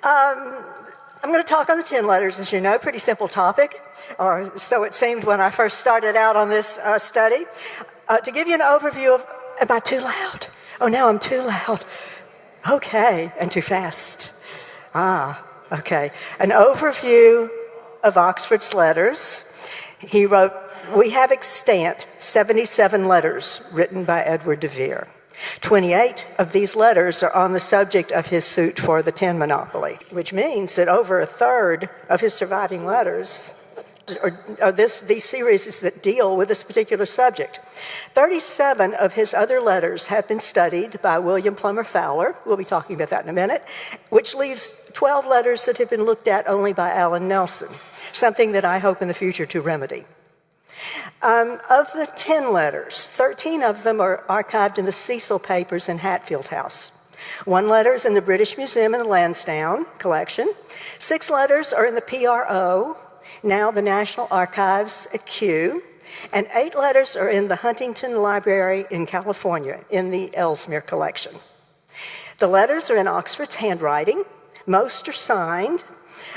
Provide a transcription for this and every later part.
I'm going to talk on the Tin Letters, as you know, pretty simple topic, or so it seemed when I first started out on this study. To give you an overview of, am I too loud? Oh, no, I'm too loud. Okay, and too fast. Okay. An overview of Oxford's letters. He wrote, we have extant 77 letters written by Edward de Vere. 28 of these letters are on the subject of his suit for the tin monopoly, which means that over a third of his surviving letters are these series that deal with this particular subject. 37 of his other letters have been studied by William Plummer Fowler. We'll be talking about that in a minute, which leaves 12 letters that have been looked at only by Alan Nelson, something that I hope in the future to remedy. Of the 10 letters, 13 of them are archived in the Cecil Papers in Hatfield House. 1 letter is in the British Museum in the Lansdowne collection. 6 letters are in the PRO, now the National Archives at Kew. And 8 letters are in the Huntington Library in California in the Ellesmere collection. The letters are in Oxford's handwriting. Most are signed.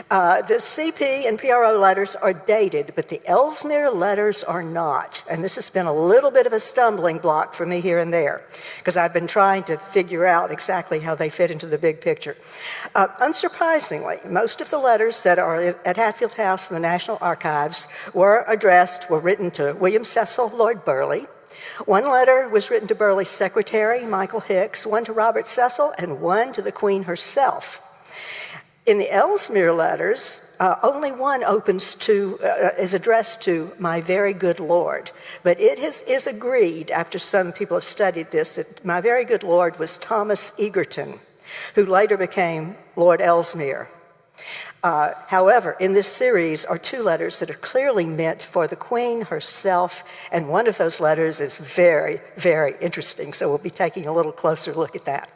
The CP and PRO letters are dated, but the Ellesmere letters are not. And this has been a little bit of a stumbling block for me here and there, because I've been trying to figure out exactly how they fit into the big picture. Unsurprisingly, most of the letters that are at Hatfield House in the National Archives were written to William Cecil, Lord Burleigh. 1 letter was written to Burleigh's secretary, Michael Hicks, 1 to Robert Cecil, and 1 to the Queen herself. In the Ellesmere letters, only 1 is addressed to my very good Lord. But it is agreed, after some people have studied this, that my very good Lord was Thomas Egerton, who later became Lord Ellesmere. However, in this series are 2 letters that are clearly meant for the Queen herself, and one of those letters is very, very interesting, so we'll be taking a little closer look at that.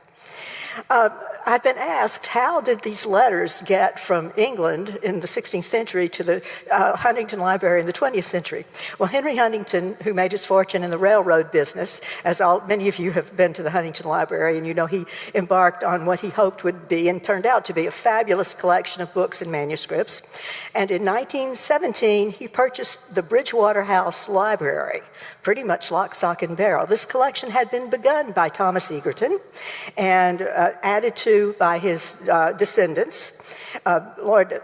I've been asked, how did these letters get from England in the 16th century to the Huntington Library in the 20th century? Well, Henry Huntington, who made his fortune in the railroad business, as many of you have been to the Huntington Library, and you know he embarked on what he hoped would be and turned out to be a fabulous collection of books and manuscripts. And in 1917, he purchased the Bridgewater House Library, pretty much lock, stock, and barrel. This collection had been begun by Thomas Egerton and added to by his descendants. Lord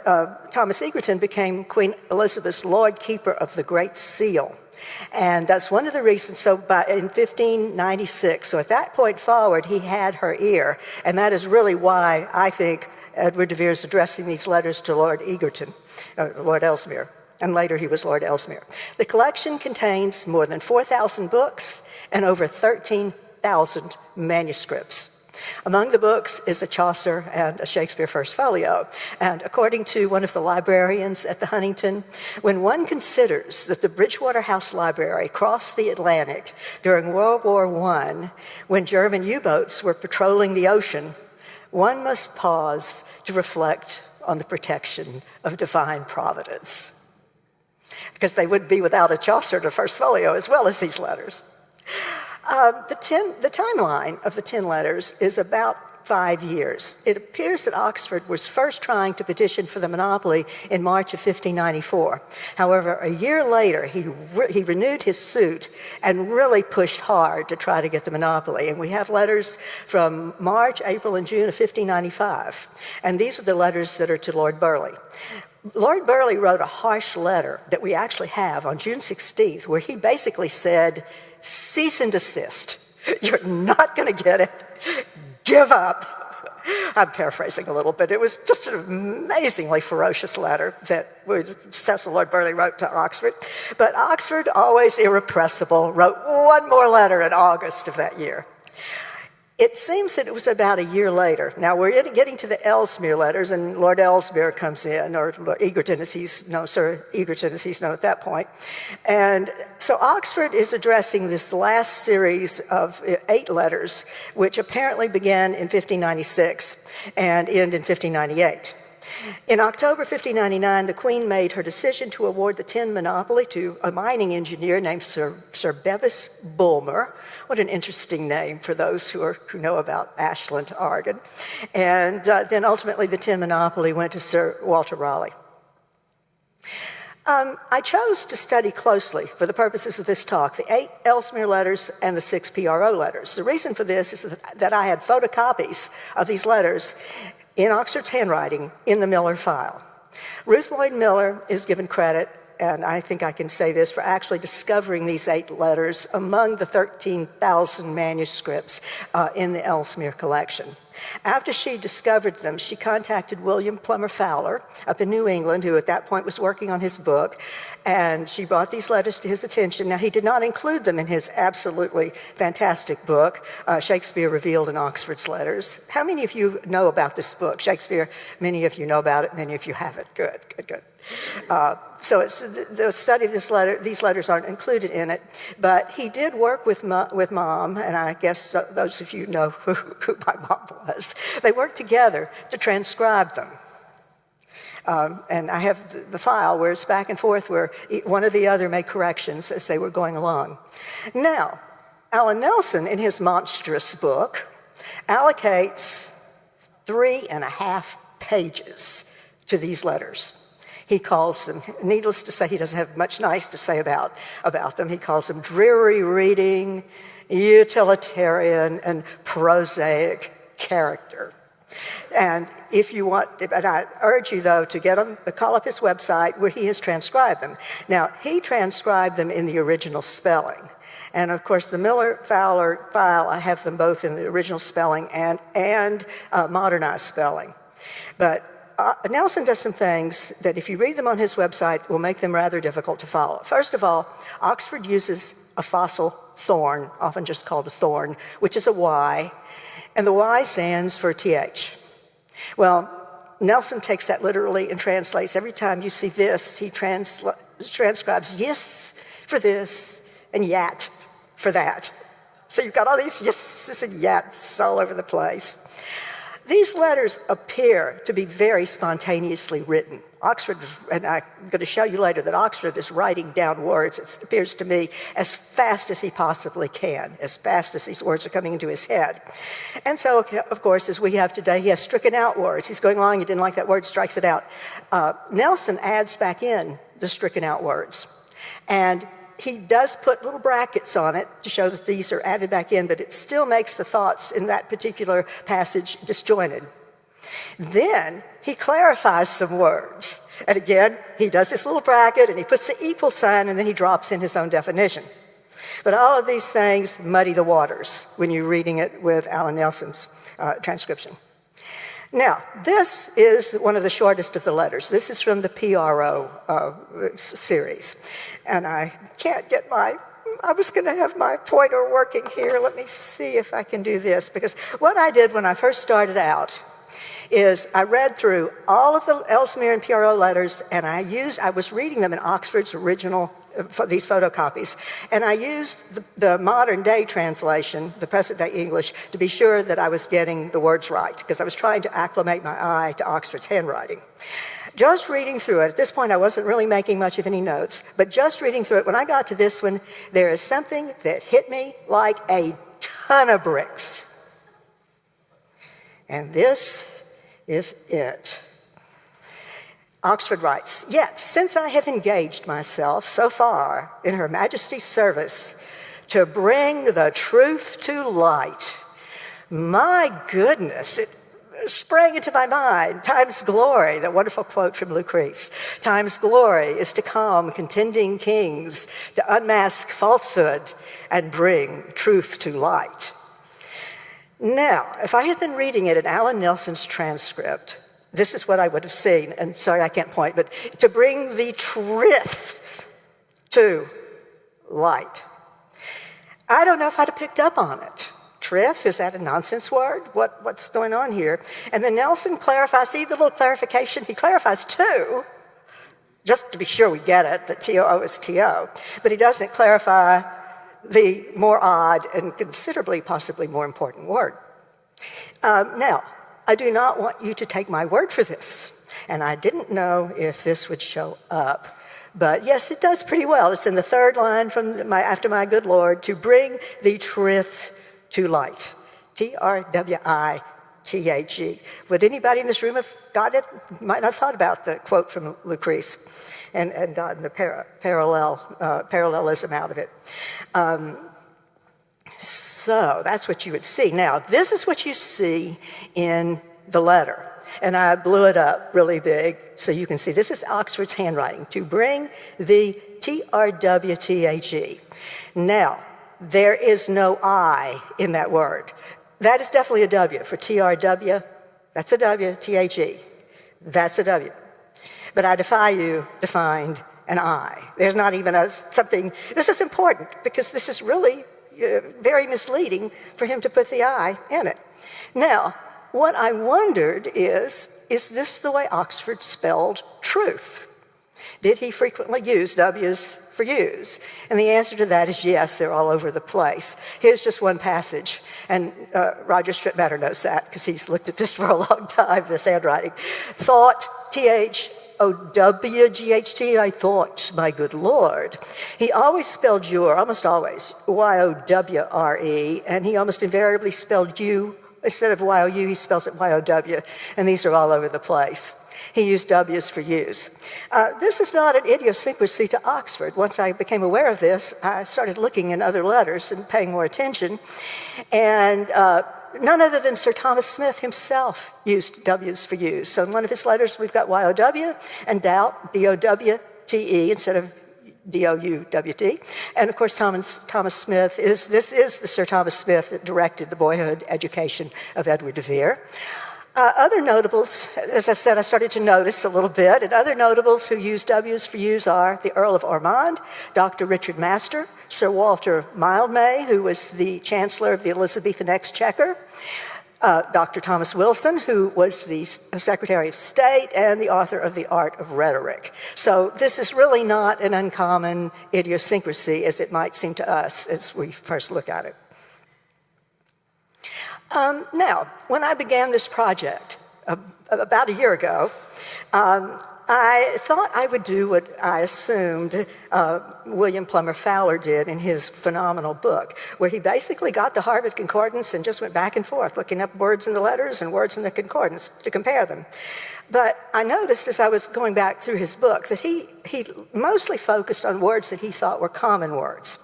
Thomas Egerton became Queen Elizabeth's Lord Keeper of the Great Seal. And that's one of the reasons, in 1596, so at that point forward, he had her ear. And that is really why I think Edward de Vere is addressing these letters to Lord Egerton, Lord Ellesmere. And later he was Lord Ellesmere. The collection contains more than 4,000 books and over 13,000 manuscripts. Among the books is a Chaucer and a Shakespeare First Folio. And according to one of the librarians at the Huntington, when one considers that the Bridgewater House Library crossed the Atlantic during World War I, when German U-boats were patrolling the ocean, one must pause to reflect on the protection of divine providence. Because they would be without a Chaucer and a First Folio as well as these letters. The timeline of the 10 letters is about 5 years. It appears that Oxford was first trying to petition for the monopoly in March of 1594. However, a year later, he renewed his suit and really pushed hard to try to get the monopoly. And we have letters from March, April, and June of 1595. And these are the letters that are to Lord Burleigh. Lord Burleigh wrote a harsh letter that we actually have on June 16th, where he basically said, cease and desist. You're not going to get it. Give up. I'm paraphrasing a little bit. It was just an amazingly ferocious letter that Cecil Lord Burleigh wrote to Oxford. But Oxford, always irrepressible, wrote 1 more letter in August of that year. It seems that it was about a year later. Now, we're getting to the Ellesmere letters, and Lord Ellesmere comes in, or Lord Egerton, as he's known, Sir Egerton, as he's known at that point. And so Oxford is addressing this last series of 8 letters, which apparently began in 1596 and end in 1598. In October 1599, the Queen made her decision to award the tin monopoly to a mining engineer named Sir Bevis Bulmer. What an interesting name for those who know about Ashland, Oregon. And then ultimately the tin monopoly went to Sir Walter Raleigh. I chose to study closely, for the purposes of this talk, the 8 Ellesmere Letters and the 6 PRO letters. The reason for this is that I had photocopies of these letters in Oxford's handwriting in the Miller file. Ruth Lloyd Miller is given credit, and I think I can say this, for actually discovering these 8 letters among the 13,000 manuscripts in the Ellesmere collection. After she discovered them, she contacted William Plummer Fowler up in New England, who at that point was working on his book, and she brought these letters to his attention. Now, he did not include them in his absolutely fantastic book, Shakespeare Revealed in Oxford's Letters. How many of you know about this book, Shakespeare? Many of you know about it, many of you haven't. Good. So it's the study of these letters aren't included in it, but he did work with Mom, and I guess those of you know who my mom was. They worked together to transcribe them. And I have the file where it's back and forth, where one or the other made corrections as they were going along. Now, Alan Nelson, in his monstrous book, allocates 3.5 pages to these letters. He calls them, needless to say, he doesn't have much nice to say about them. He calls them dreary reading, utilitarian, and prosaic character. And if you want, and I urge you, though, to call up his website where he has transcribed them. Now, he transcribed them in the original spelling. And, of course, the Miller-Fowler file, I have them both in the original spelling and modernized spelling. But Nelson does some things that, if you read them on his website, will make them rather difficult to follow. First of all, Oxford uses a fossil thorn, often just called a thorn, which is a Y, and the Y stands for TH. Well, Nelson takes that literally and translates. Every time you see this, he transcribes yes for this and yat for that. So you've got all these yeses and yats all over the place. These letters appear to be very spontaneously written. Oxford, and I'm going to show you later that Oxford is writing down words, it appears to me, as fast as he possibly can, as fast as these words are coming into his head. And so, of course, as we have today, he has stricken out words. He's going along, he didn't like that word, strikes it out. Nelson adds back in the stricken out words. And he does put little brackets on it to show that these are added back in, but it still makes the thoughts in that particular passage disjointed. Then he clarifies some words. And again, he does this little bracket and he puts the equal sign and then he drops in his own definition. But all of these things muddy the waters when you're reading it with Alan Nelson's transcription. Now, this is one of the shortest of the letters. This is from the PRO series. And I can't get I was going to have my pointer working here. Let me see if I can do this. Because what I did when I first started out is I read through all of the Ellesmere and PRO letters, and I was reading them in Oxford's original, these photocopies, and I used the modern day translation, the present day English, to be sure that I was getting the words right, because I was trying to acclimate my eye to Oxford's handwriting. Just reading through it, at this point I wasn't really making much of any notes, but just reading through it, when I got to this one, there is something that hit me like a ton of bricks. And this is it. Oxford writes, "Yet, since I have engaged myself so far in Her Majesty's service to bring the truth to light, my goodness, it sprang into my mind. Time's glory," the wonderful quote from Lucrece, "time's glory is to calm contending kings, to unmask falsehood and bring truth to light." Now, if I had been reading it in Alan Nelson's transcript, this is what I would have seen. And sorry, I can't point, but to bring the truth to light. I don't know if I'd have picked up on it. Trith, is that a nonsense word? What's going on here? And then Nelson clarifies, see the little clarification? He clarifies too, just to be sure we get it, that TOO is TO. But he doesn't clarify the more odd and considerably, possibly more important word. Now, I do not want you to take my word for this. And I didn't know if this would show up. But yes, it does pretty well. It's in the third line from after my good Lord, to bring the truth to light. Trwithe. Would anybody in this room have got it? You might not have thought about the quote from Lucrece and gotten the parallelism out of it. So that's what you would see. Now, this is what you see in the letter. And I blew it up really big so you can see. This is Oxford's handwriting. To bring the TRWTHE. Now, there is no I in that word. That is definitely a W. For TRW, that's a W. THE, that's a W. But I defy you to find an I. There's not even something. This is important because this is really very misleading for him to put the I in it. Now, what I wondered is this the way Oxford spelled truth? Did he frequently use W's for U's? And the answer to that is yes, they're all over the place. Here's just one passage, and Roger Strittmatter knows that because he's looked at this for a long time, this handwriting. Thought, THOWGHT, I thought, my good Lord. He always spelled your, almost always, YOWRE, and he almost invariably spelled you. Instead of Y-O-U, he spells it Y-O-W, and these are all over the place. He used W's for U's. This is not an idiosyncrasy to Oxford. Once I became aware of this, I started looking in other letters and paying more attention, and none other than Sir Thomas Smith himself used W's for U's. So in one of his letters, we've got Y-O-W, and doubt, D-O-W-T-E, instead of D-O-U-W-T. And of course, Thomas Smith this is the Sir Thomas Smith that directed the boyhood education of Edward de Vere. Other notables, as I said, I started to notice a little bit, and other notables who use W's for U's are the Earl of Ormond, Dr. Richard Master, Sir Walter Mildmay, who was the Chancellor of the Elizabethan Exchequer, Dr. Thomas Wilson, who was the Secretary of State and the author of The Art of Rhetoric. So this is really not an uncommon idiosyncrasy as it might seem to us as we first look at it. Now, when I began this project about a year ago, I thought I would do what I assumed William Plummer Fowler did in his phenomenal book, where he basically got the Harvard Concordance and just went back and forth, looking up words in the letters and words in the concordance to compare them. But I noticed as I was going back through his book that he mostly focused on words that he thought were common words.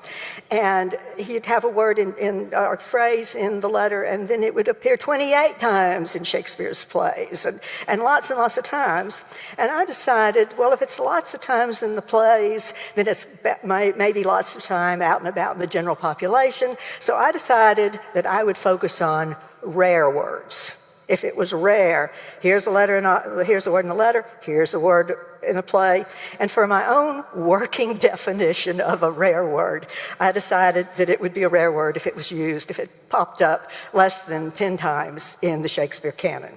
And he'd have a word or a phrase in the letter, and then it would appear 28 times in Shakespeare's plays, and lots of times. And I decided, well, if it's lots of times in the plays, then it's maybe lots of time out and about in the general population. So I decided that I would focus on rare words. If it was rare, here's a word in a letter, here's a word in a play. And for my own working definition of a rare word, I decided that it would be a rare word if it was used, if it popped up less than 10 times in the Shakespeare canon.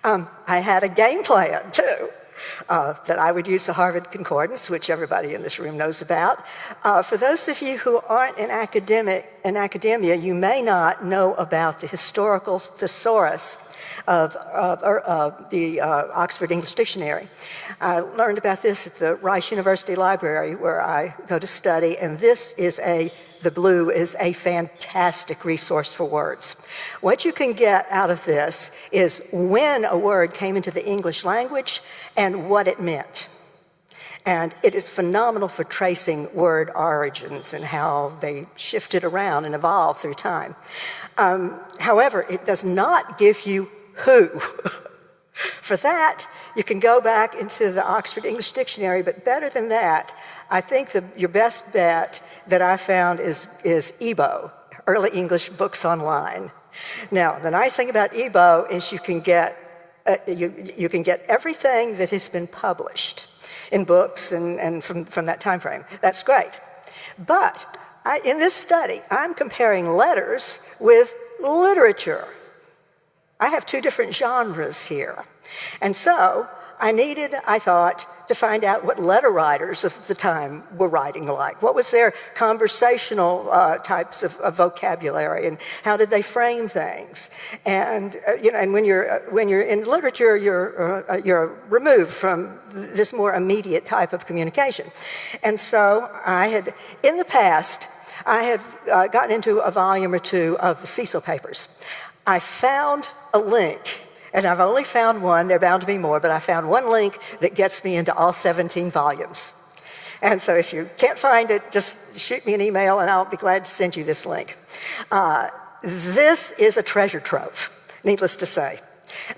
I had a game plan, too. That I would use the Harvard Concordance, which everybody in this room knows about. For those of you who aren't in academia, you may not know about the historical thesaurus of the Oxford English Dictionary. I learned about this at the Rice University Library, where I go to study, and the blue is a fantastic resource for words. What you can get out of this is when a word came into the English language and what it meant. And it is phenomenal for tracing word origins and how they shifted around and evolved through time. However, it does not give you who. For that, you can go back into the Oxford English Dictionary, but better than that, I think your best bet that I found is EBO, Early English Books Online. Now, the nice thing about EBO is you can get everything that has been published in books and from that time frame. That's great. But in this study, I'm comparing letters with literature. I have two different genres here. And so I needed, I thought, to find out what letter writers of the time were writing like. What was their conversational types of vocabulary, and how did they frame things? And and when you're in literature, you're removed from this more immediate type of communication. And so I had, in the past, I had gotten into a volume or two of the Cecil papers. I found a link. And I've only found one, there are bound to be more, but I found one link that gets me into all 17 volumes. And so if you can't find it, just shoot me an email and I'll be glad to send you this link. This is a treasure trove, needless to say.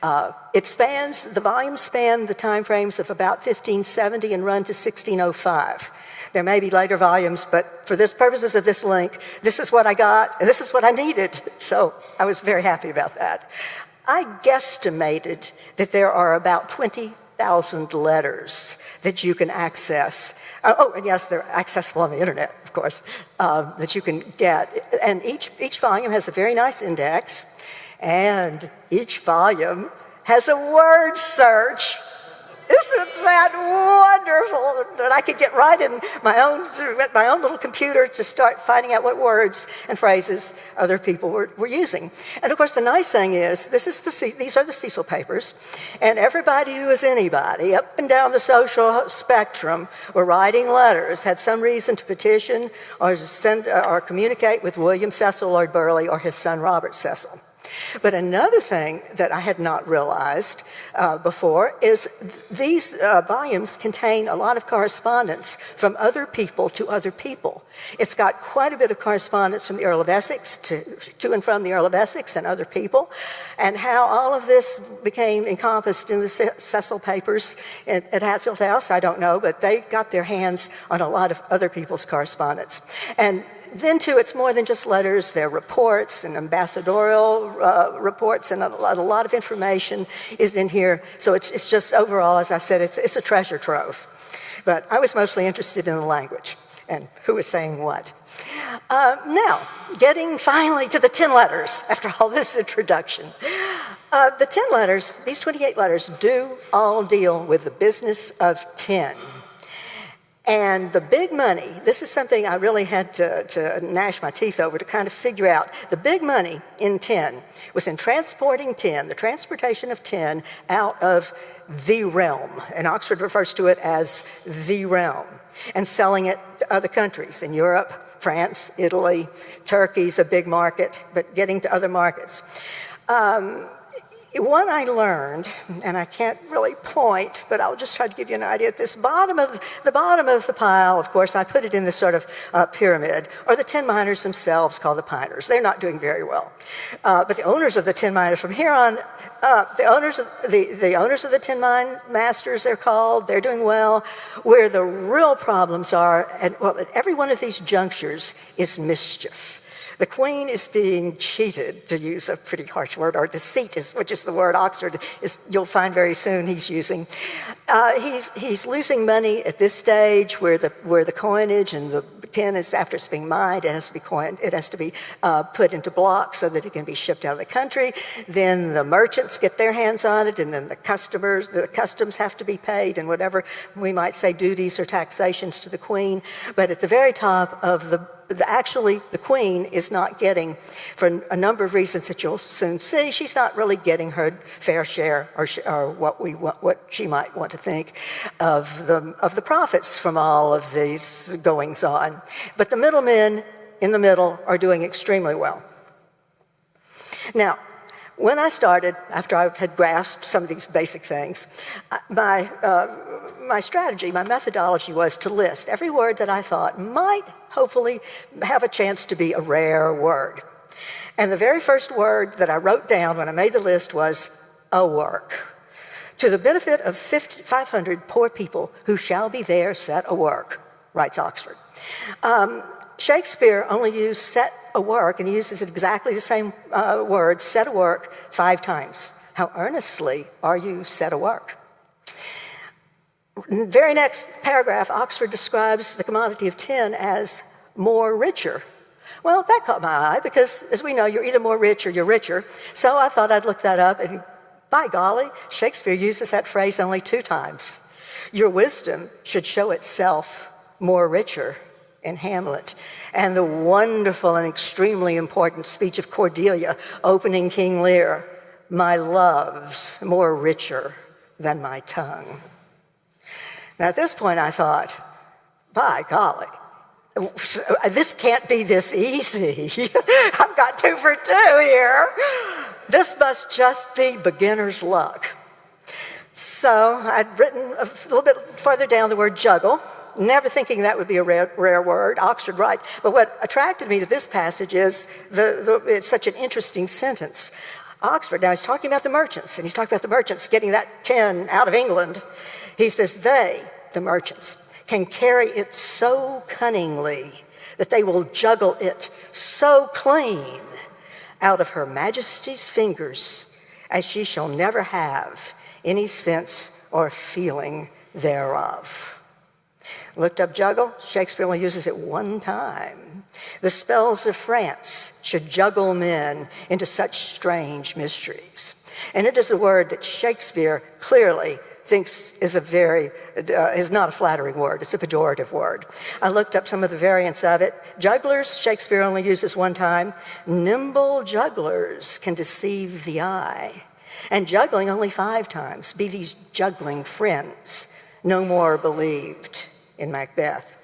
The volumes span the time frames of about 1570 and run to 1605. There may be later volumes, but for the purposes of this link, this is what I got, and this is what I needed. So I was very happy about that. I guesstimated that there are about 20,000 letters that you can access. And yes, they're accessible on the internet, of course, that you can get. And each volume has a very nice index, and each volume has a word search. Isn't that wonderful that I could get right in my own little computer to start finding out what words and phrases other people were using? And of course, the nice thing is, these are the Cecil papers, and everybody who is anybody up and down the social spectrum were writing letters, had some reason to petition or send or communicate with William Cecil Lord Burleigh or his son Robert Cecil. But another thing that I had not realized before is these volumes contain a lot of correspondence from other people to other people. It's got quite a bit of correspondence from the Earl of Essex to and from the Earl of Essex and other people, and how all of this became encompassed in the Cecil papers at Hatfield House, I don't know, but they got their hands on a lot of other people's correspondence. And then, too, it's more than just letters. There are reports and ambassadorial reports, and a lot of information is in here. So it's just overall, as I said, it's a treasure trove. But I was mostly interested in the language and who was saying what. Now, getting finally to the 10 letters after all this introduction. The 10 letters, these 28 letters, do all deal with the business of tin. And the big money, this is something I really had to gnash my teeth over to kind of figure out. The big money in tin was in transporting tin, the transportation of tin out of the realm. And Oxford refers to it as the realm, and selling it to other countries in Europe, France, Italy. Turkey's a big market, but getting to other markets. What I learned, and I can't really point, but I'll just try to give you an idea. At the bottom of the pile, of course, I put it in this sort of pyramid, or the tin miners themselves, called the piners. They're not doing very well. But the owners of the tin miners, from here on up, the owners of the tin mine masters, they're called, they're doing well. Where the real problems are, at every one of these junctures, is mischief. The Queen is being cheated, to use a pretty harsh word, or deceit, which is the word Oxford you'll find very soon he's using. He's losing money at this stage, where the coinage and the tin is, after it's being mined, it has to be coined, it has to be put into blocks so that it can be shipped out of the country. Then the merchants get their hands on it, and then the customs have to be paid, and whatever we might say duties or taxations to the Queen. But at the very top of actually, the Queen is not getting, for a number of reasons that you'll soon see, she's not really getting her fair share, or what she might want to think of the profits from all of these goings on. But the middlemen in the middle are doing extremely well. Now, when I started, after I had grasped some of these basic things, my strategy, my methodology was to list every word that I thought might hopefully have a chance to be a rare word. And the very first word that I wrote down when I made the list was "a work." To the benefit of 500 poor people who shall be there set a work, writes Oxford. Shakespeare only used set a work, and he uses exactly the same word, set a work, 5 times. How earnestly are you set a work? Very next paragraph, Oxford describes the commodity of tin as more richer. Well, that caught my eye, because as we know, you're either more rich or you're richer. So I thought I'd look that up and By golly, Shakespeare uses that phrase only 2 times. Your wisdom should show itself more richer in Hamlet. And the wonderful and extremely important speech of Cordelia opening King Lear, my love's more richer than my tongue. Now at this point I thought, by golly, this can't be this easy. I've got 2 for 2 here. This must just be beginner's luck. So I'd written a little bit further down the word juggle, never thinking that would be a rare word. Oxford writes. But what attracted me to this passage is it's such an interesting sentence. Oxford, now he's talking about the merchants, and he's talking about the merchants getting that tin out of England. He says, they, the merchants, can carry it so cunningly that they will juggle it so clean out of her majesty's fingers as she shall never have any sense or feeling thereof. Looked up juggle. Shakespeare only uses it 1 time. The spells of France should juggle men into such strange mysteries. And it is a word that Shakespeare clearly thinks is not a flattering word. It's a pejorative word. I looked up some of the variants of it. Jugglers, Shakespeare only uses 1 time. Nimble jugglers can deceive the eye. And juggling only 5 times. Be these juggling friends no more believed in Macbeth.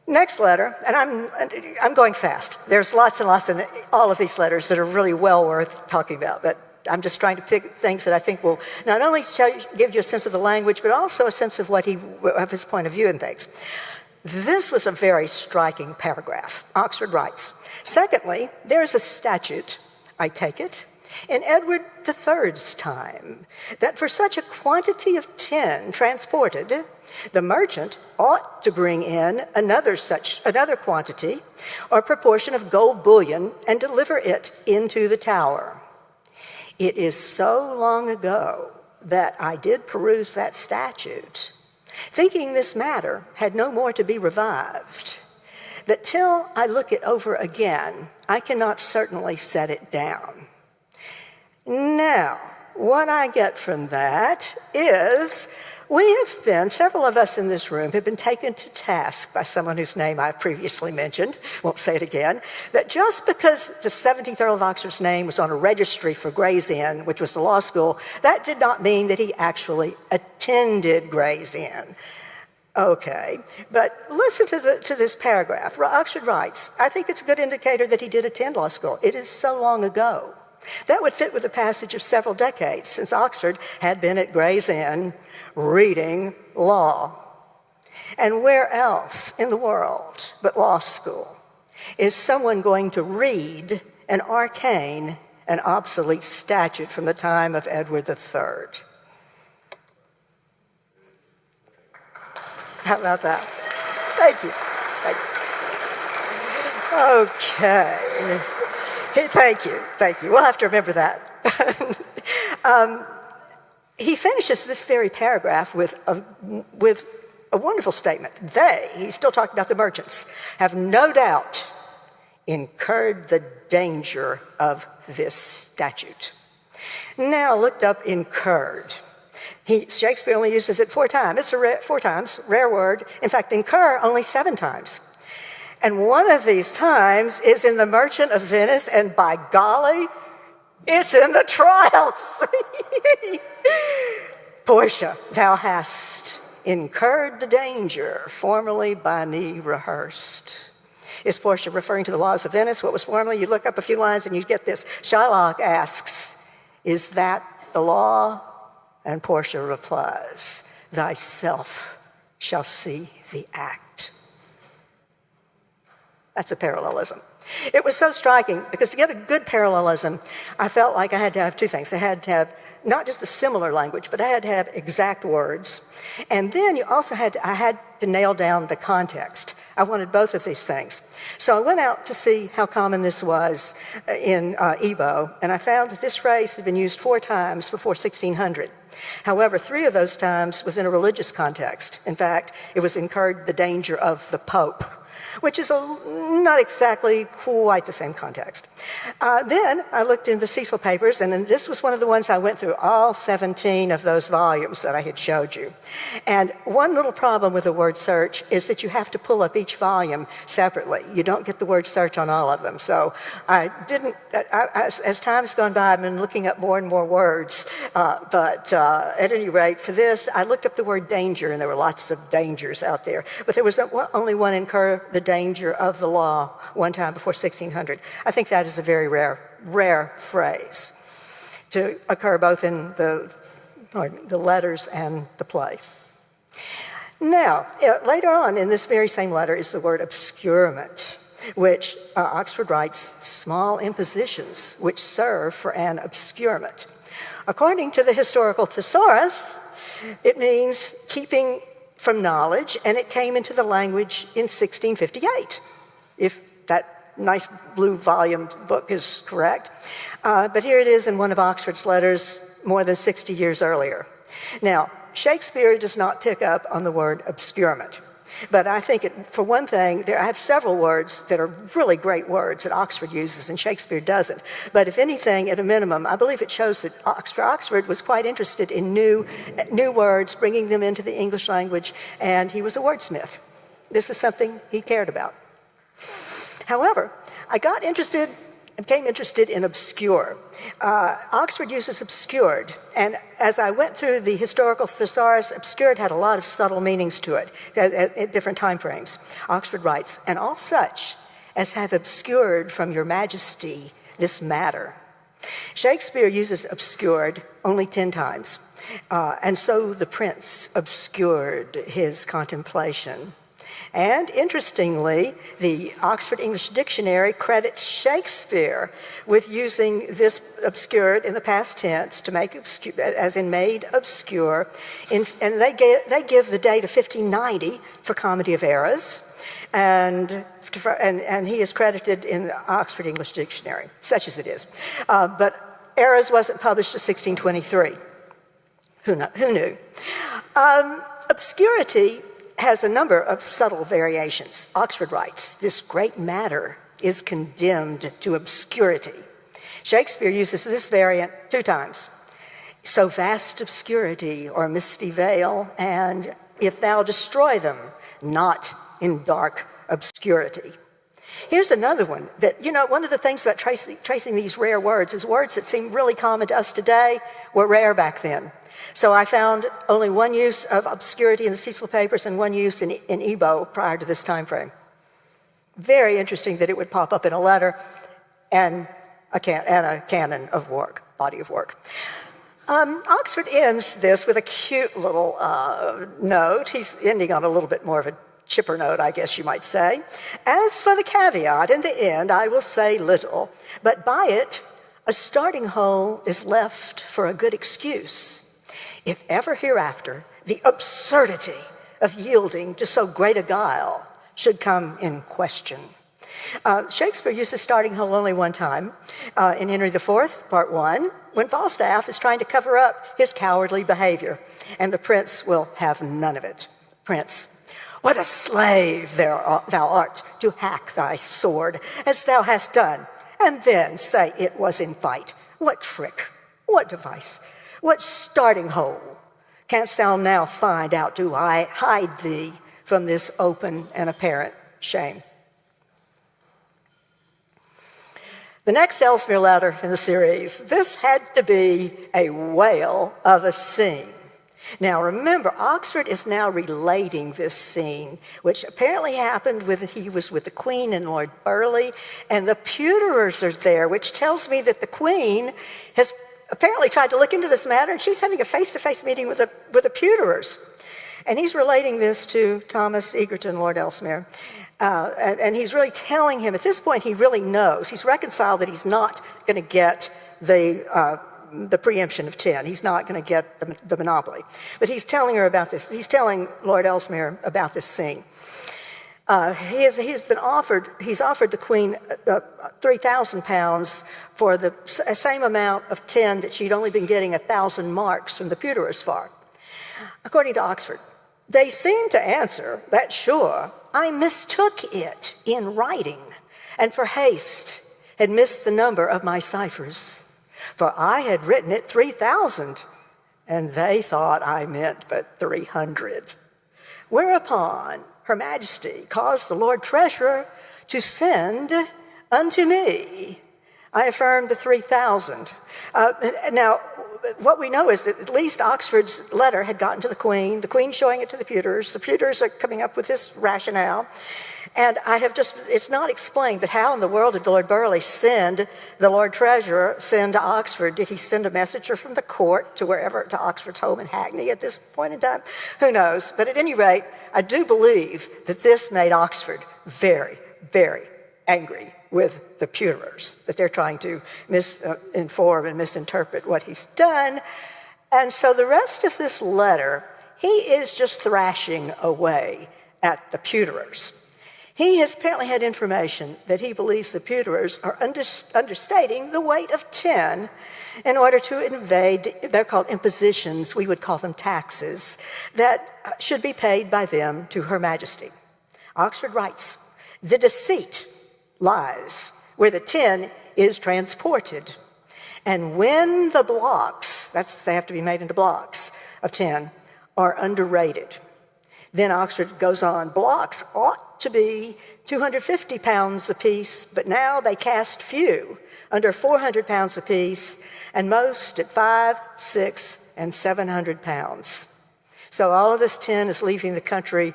Next letter, and I'm going fast. There's lots and lots in all of these letters that are really well worth talking about, but I'm just trying to pick things that I think will not only give you a sense of the language, but also a sense of of his point of view and things. This was a very striking paragraph. Oxford writes, secondly, there is a statute, I take it, in Edward III's time, that for such a quantity of tin transported, the merchant ought to bring in another quantity or proportion of gold bullion and deliver it into the Tower. It is so long ago that I did peruse that statute, thinking this matter had no more to be revived, that till I look it over again, I cannot certainly set it down. Now, what I get from that is several of us in this room have been taken to task by someone whose name I previously mentioned, won't say it again, that just because the 17th Earl of Oxford's name was on a registry for Gray's Inn, which was the law school, that did not mean that he actually attended Gray's Inn. Okay, but listen to this paragraph. Oxford writes, I think it's a good indicator that he did attend law school. It is so long ago. That would fit with a passage of several decades since Oxford had been at Gray's Inn reading law. And where else in the world but law school is someone going to read an arcane and obsolete statute from the time of Edward III? How about that? Thank you. Okay. Thank you. We'll have to remember that. He finishes this very paragraph with a wonderful statement. They, he's still talking about the merchants, have no doubt incurred the danger of this statute. Now, looked up incurred. Shakespeare only uses it 4 times. It's 4 times, rare word. In fact, incur only 7 times. And one of these times is in The Merchant of Venice, and by golly, it's in the trials. Portia, thou hast incurred the danger formerly by me rehearsed. Is Portia referring to the laws of Venice, what was formerly? You look up a few lines and you get this. Shylock asks, is that the law? And Portia replies, thyself shall see the act. That's a parallelism. It was so striking because to get a good parallelism, I felt like I had to have 2 things. I had to have not just a similar language, but I had to have exact words. And then I had to nail down the context. I wanted both of these things. So I went out to see how common this was in Igbo, and I found that this phrase had been used 4 times before 1600. However, 3 of those times was in a religious context. In fact, it was incurred the danger of the Pope. which is not exactly quite the same context. Then I looked in the Cecil papers, and this was one of the ones I went through, all 17 of those volumes that I had showed you. And one little problem with the word search is that you have to pull up each volume separately. You don't get the word search on all of them. So I didn't, as time's gone by, I've been looking up more and more words. But at any rate, for this, I looked up the word danger, and there were lots of dangers out there. But there was only one incur the danger of the law one time before 1600. I think that is a very rare phrase to occur both in the letters and the play. Now, later on in this very same letter is the word obscurement, which Oxford writes, small impositions which serve for an obscurement. According to the historical thesaurus, it means keeping from knowledge, and it came into the language in 1658, if that nice blue volumed book is correct. But here it is in one of Oxford's letters more than 60 years earlier. Now, Shakespeare does not pick up on the word obscurement. But I think, for one thing, I have several words that are really great words that Oxford uses and Shakespeare doesn't. But if anything, at a minimum, I believe it shows that Oxford was quite interested in new words, bringing them into the English language, and he was a wordsmith. This is something he cared about. However, I became interested in obscure. Oxford uses obscured, and as I went through the historical thesaurus, obscured had a lot of subtle meanings to it at different time frames. Oxford writes, "And all such as have obscured from your majesty this matter." Shakespeare uses obscured only 10 times, and so the prince obscured his contemplation. And interestingly, the Oxford English Dictionary credits Shakespeare with using this obscured in the past tense to make obscure, as in made obscure, and they give the date of 1590 for Comedy of Errors, and he is credited in the Oxford English Dictionary, such as it is. But Errors wasn't published until 1623. Who knew? Obscurity has a number of subtle variations. Oxford writes, "This great matter is condemned to obscurity." Shakespeare uses this variant 2 times. "So vast obscurity or misty veil, and if thou destroy them, not in dark obscurity." Here's another one that, one of the things about tracing these rare words is words that seem really common to us today were rare back then. So I found only one use of obscurity in the Cecil papers and one use in Igbo prior to this time frame. Very interesting that it would pop up in a letter and a canon of work, body of work. Oxford ends this with a cute little note. He's ending on a little bit more of a chipper note, I guess you might say. "As for the caveat, in the end, I will say little, but by it a starting hole is left for a good excuse. If ever hereafter the absurdity of yielding to so great a guile should come in question." Shakespeare uses starting hole only one time, in Henry IV, Part 1, when Falstaff is trying to cover up his cowardly behavior, and the prince will have none of it. Prince: "What a slave thou art to hack thy sword, as thou hast done, and then say it was in fight. What trick, what device, what starting hole canst thou now find out to hide thee from this open and apparent shame?" The next Ellesmere letter in the series, this had to be a whale of a scene. Now remember, Oxford is now relating this scene, which apparently happened he was with the Queen and Lord Burleigh, and the Pewterers are there, which tells me that the Queen has apparently tried to look into this matter, and she's having a face-to-face meeting with the Pewterers. And he's relating this to Thomas Egerton, Lord Ellesmere, and he's really telling him, at this point he really knows, he's reconciled that he's not going to get the preemption of 10. He's not going to get the monopoly. But he's telling her about this. He's telling Lord Ellesmere about this scene. He's offered the Queen £3,000 for the same amount of 10 that she'd only been getting 1,000 marks from the Pewterers for. According to Oxford, they seem to answer that sure, I mistook it in writing, and for haste had missed the number of my ciphers. For I had written it 3,000, and they thought I meant but 300. Whereupon Her Majesty caused the Lord Treasurer to send unto me. I affirmed the 3,000. Now, what we know is that at least Oxford's letter had gotten to the Queen showing it to the Pewters. The Pewters are coming up with this rationale. And it's not explained, but how in the world did Lord Burleigh send the Lord Treasurer, send to Oxford? Did he send a messenger from the court to Oxford's home in Hackney at this point in time? Who knows? But at any rate, I do believe that this made Oxford very, very angry with the Pewters, that they're trying to misinform and misinterpret what he's done. And so the rest of this letter, he is just thrashing away at the Pewters. He has apparently had information that he believes the Pewters are understating the weight of tin in order to invade, they're called impositions, we would call them taxes, that should be paid by them to Her Majesty. Oxford writes, the deceit lies where the tin is transported. And when the blocks, they have to be made into blocks of tin, are underrated. Then Oxford goes on, blocks ought to be 250 pounds apiece, but now they cast few, under 400 pounds apiece, and most at 5, 6, and 700 pounds. So all of this tin is leaving the country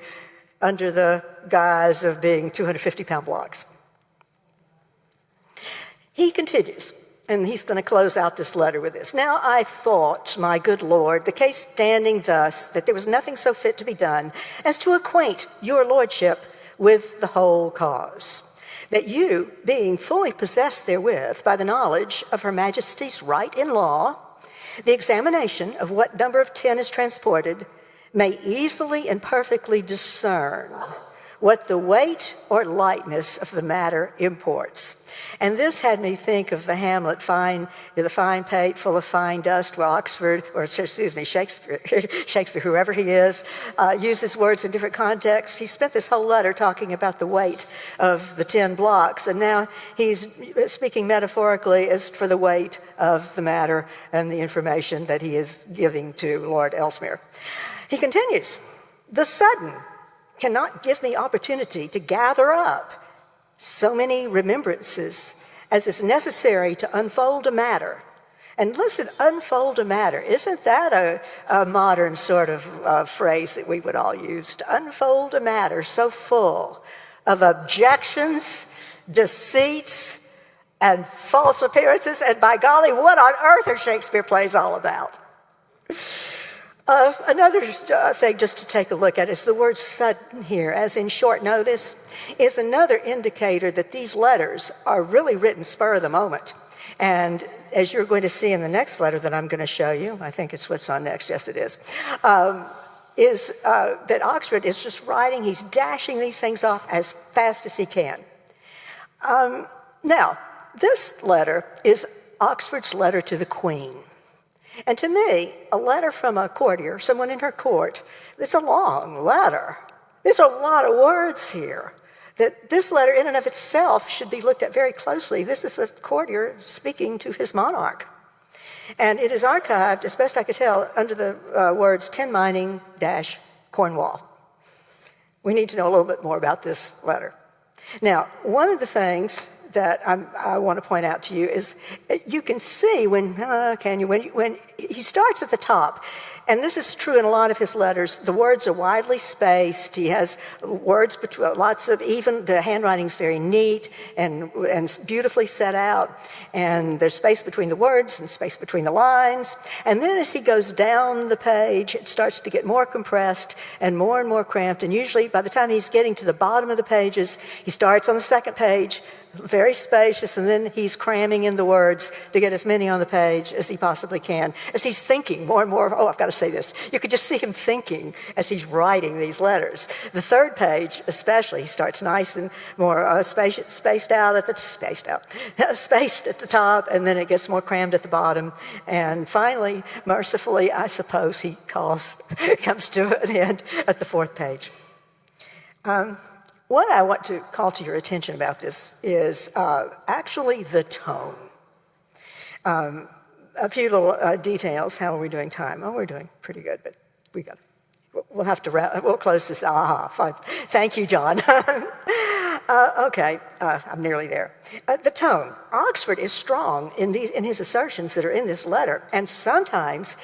under the guise of being 250-pound blocks. He continues, and he's going to close out this letter with this. Now I thought, my good Lord, the case standing thus, that there was nothing so fit to be done as to acquaint your lordship with the whole cause, that you, being fully possessed therewith by the knowledge of Her Majesty's right in law, the examination of what number of tin is transported, may easily and perfectly discern what the weight or lightness of the matter imports. And this had me think of the Hamlet, the fine pate full of fine dust, where Shakespeare, whoever he is, uses words in different contexts. He spent this whole letter talking about the weight of the 10 blocks, and now he's speaking metaphorically as for the weight of the matter and the information that he is giving to Lord Ellesmere. He continues, the sudden cannot give me opportunity to gather up so many remembrances as is necessary to unfold a matter. And listen, unfold a matter, isn't that a modern sort of phrase that we would all use? To unfold a matter so full of objections, deceits, and false appearances, and by golly, what on earth are Shakespeare plays all about? Another thing just to take a look at is the word sudden here, as in short notice, is another indicator that these letters are really written spur of the moment. And as you're going to see in the next letter that I'm going to show you, I think it's what's on next, yes it is that Oxford is just writing, he's dashing these things off as fast as he can. Now, this letter is Oxford's letter to the Queen. And to me, a letter from a courtier, someone in her court, it's a long letter. There's a lot of words here. That this letter in and of itself should be looked at very closely. This is a courtier speaking to his monarch. And it is archived, as best I could tell, under the words tin mining - Cornwall. We need to know a little bit more about this letter. Now, one of the things that I want to point out to you is you can see when he starts at the top, and this is true in a lot of his letters, the words are widely spaced. He has words between lots of, even the handwriting's very neat and beautifully set out, and there's space between the words and space between the lines. And then as he goes down the page, it starts to get more compressed and more cramped, and usually by the time he's getting to the bottom of the pages, he starts on the second page, very spacious, and then he's cramming in the words to get as many on the page as he possibly can. As he's thinking more and more, I've got to say this. You could just see him thinking as he's writing these letters. The third page, especially, he starts nice and more spaced at the top, and then it gets more crammed at the bottom. And finally, mercifully, I suppose comes to an end at the fourth page. What I want to call to your attention about this is actually the tone. A few little details. How are we doing time? Oh, we're doing pretty good, but we'll have to we'll close this. Fine. Thank you, John. Okay, I'm nearly there. The tone. Oxford is strong in his assertions that are in this letter, and sometimes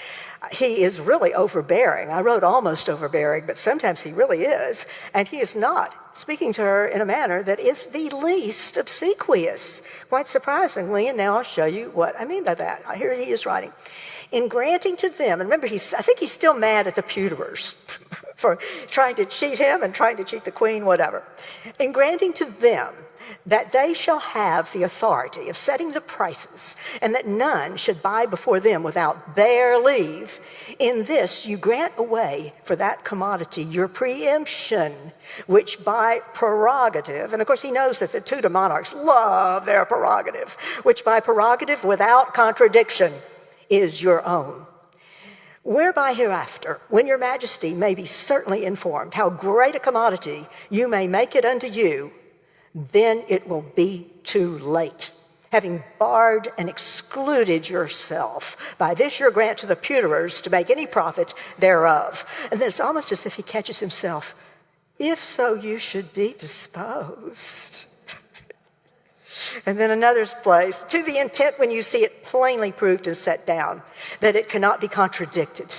he is really overbearing. I wrote almost overbearing, but sometimes he really is, and he is not speaking to her in a manner that is the least obsequious, quite surprisingly, and now I'll show you what I mean by that. Here he is writing. In granting to them, and remember, I think he's still mad at the pewterers for trying to cheat him and trying to cheat the queen, whatever. In granting to them that they shall have the authority of setting the prices, and that none should buy before them without their leave, in this you grant away for that commodity your preemption, which by prerogative, and of course he knows that the Tudor monarchs love their prerogative, which by prerogative without contradiction is your own. Whereby hereafter, when your majesty may be certainly informed how great a commodity you may make it unto you, then it will be too late, having barred and excluded yourself by this your grant to the pewterers to make any profit thereof. And then it's almost as if he catches himself, if so you should be disposed. And then another place, to the intent when you see it plainly proved and set down, that it cannot be contradicted.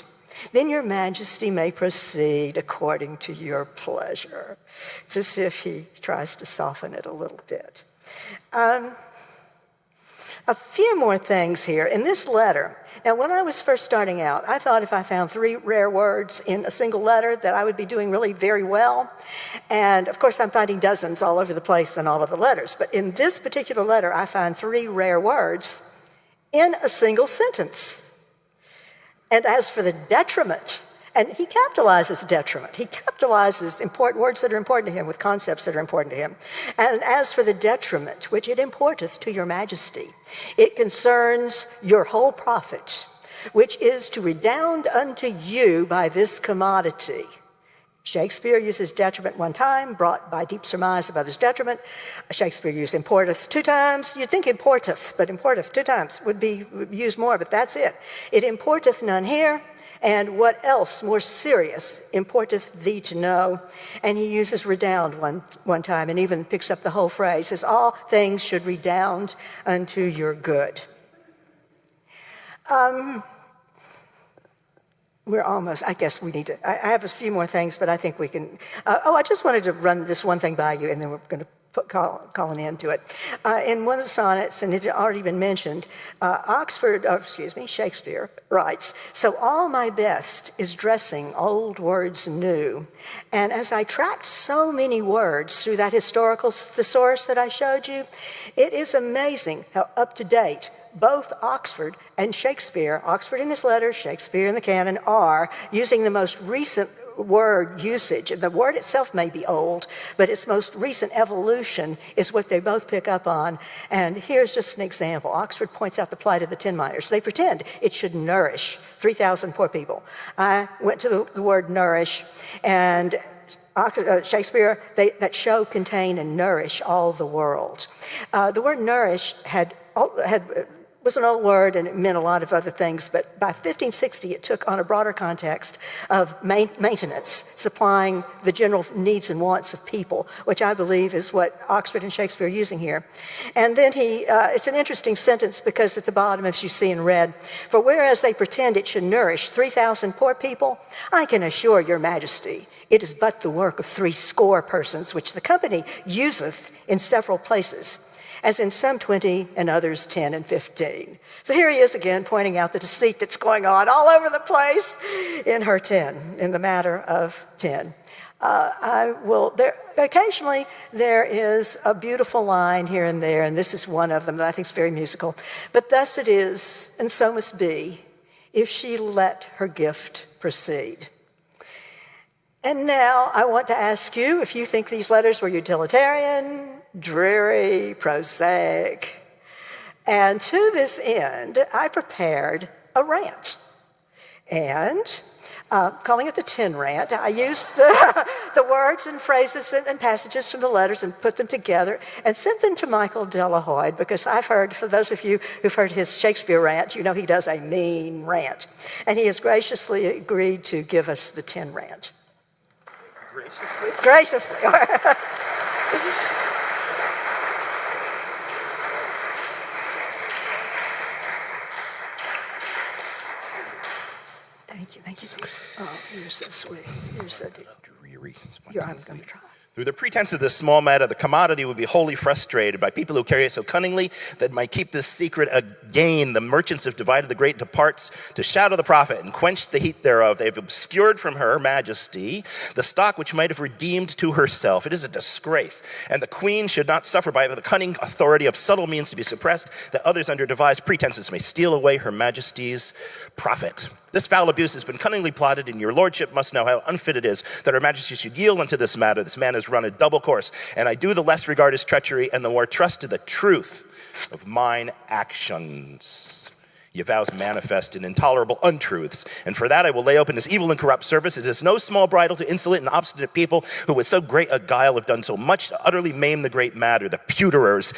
Then your majesty may proceed according to your pleasure. It's as if he tries to soften it a little bit. A few more things here. In this letter, now when I was first starting out, I thought if I found 3 rare words in a single letter that I would be doing really very well. And of course I'm finding dozens all over the place in all of the letters. But in this particular letter, I find 3 rare words in a single sentence. And as for the detriment, and he capitalizes detriment. He capitalizes important words that are important to him with concepts that are important to him. And as for the detriment, which it importeth to your majesty, it concerns your whole profit, which is to redound unto you by this commodity. Shakespeare uses detriment 1 time, brought by deep surmise of others' detriment. Shakespeare used importeth 2 times. You'd think importeth, but importeth 2 times would be used more, but that's it. It importeth none here. And what else more serious importeth thee to know? And he uses redound one time and even picks up the whole phrase, says all things should redound unto your good. We're almost, I guess we need to, I have a few more things, but I think we can, I just wanted to run this one thing by you, and then we're going to call an end to it. In one of the sonnets, and it had already been mentioned, Shakespeare writes, so all my best is dressing old words new. And as I tracked so many words through that historical thesaurus that I showed you, it is amazing how up to date both Oxford and Shakespeare, Oxford in his letters, Shakespeare in the canon, are using the most recent word usage. The word itself may be old, but its most recent evolution is what they both pick up on. And here's just an example. Oxford points out the plight of the tin miners. They pretend it should nourish 3,000 poor people. I went to the word nourish, and Shakespeare, that show contain and nourish all the world. The word nourish was an old word, and it meant a lot of other things, but by 1560 it took on a broader context of maintenance, supplying the general needs and wants of people, which I believe is what Oxford and Shakespeare are using here. And then it's an interesting sentence, because at the bottom, as you see in red, for whereas they pretend it should nourish 3,000 poor people, I can assure your majesty it is but the work of 60 persons, which the company useth in several places, as in some 20 and others 10 and 15. So here he is again pointing out the deceit that's going on all over the place in her tin, in the matter of tin. Occasionally there is a beautiful line here and there, and this is one of them that I think is very musical. But thus it is, and so must be, if she let her gift proceed. And now I want to ask you if you think these letters were utilitarian, dreary, prosaic. And to this end, I prepared a rant. And calling it the Tin Rant. I used the words and phrases and passages from the letters and put them together and sent them to Michael Delahoyd, because I've heard, for those of you who've heard his Shakespeare rant, you know he does a mean rant. And he has graciously agreed to give us the Tin Rant. Graciously? Graciously. Thank you. Oh, you're so sweet. You're so deep. I'm going to try. Through the pretense of this small matter, the commodity would be wholly frustrated by people who carry it so cunningly that might keep this secret again. The merchants have divided the great parts to shadow the profit and quench the heat thereof. They have obscured from her majesty the stock which might have redeemed to herself. It is a disgrace, and the queen should not suffer by the cunning authority of subtle means to be suppressed, that others under devised pretenses may steal away her majesty's profit. This foul abuse has been cunningly plotted, and your lordship must know how unfit it is that her majesty should yield unto this matter. This man has run a double course, and I do the less regard his treachery, and the more trust to the truth of mine actions. Ye vows manifest in intolerable untruths, and for that I will lay open this evil and corrupt service. It is no small bridle to insolent and obstinate people who with so great a guile have done so much to utterly maim the great matter. The pewterer's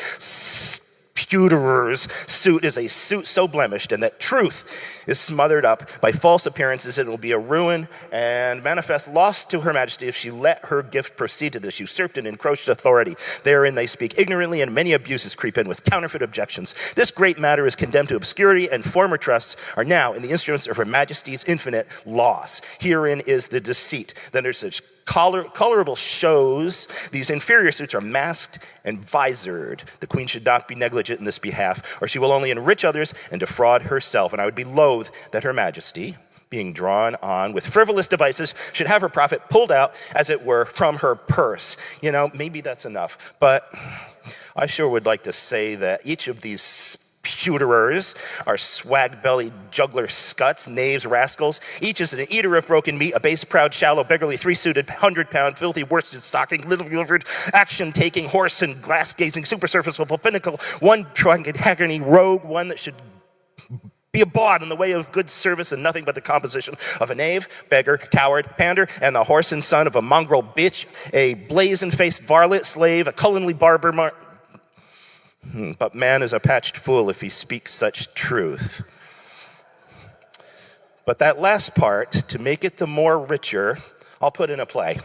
suit is a suit so blemished, and that truth is smothered up by false appearances. It will be a ruin and manifest loss to her majesty if she let her gift proceed to this usurped and encroached authority. Therein they speak ignorantly, and many abuses creep in with counterfeit objections. This great matter is condemned to obscurity, and former trusts are now in the instruments of her majesty's infinite loss. Herein is the deceit, that under such colorable shows, these inferior suits are masked and visored. The queen should not be negligent in this behalf, or she will only enrich others and defraud herself. And I would be loath that her majesty, being drawn on with frivolous devices, should have her profit pulled out, as it were, from her purse. You know, maybe that's enough, but I sure would like to say that each of these pewterers are swag-bellied juggler scuts, knaves, rascals. Each is an eater of broken meat, a base, proud, shallow, beggarly, three-suited, 100-pound, filthy, worsted, stocking, little-livered, action-taking, horse and glass-gazing, supersurfaceable, pinnacle, one drunken, haggarding rogue, one that should be a bawd in the way of good service and nothing but the composition of a knave, beggar, coward, pander, and the horse and son of a mongrel bitch, a blazon-faced varlet, slave, a culinary barber. But man is a patched fool if he speaks such truth. But that last part, to make it the more richer, I'll put in a play.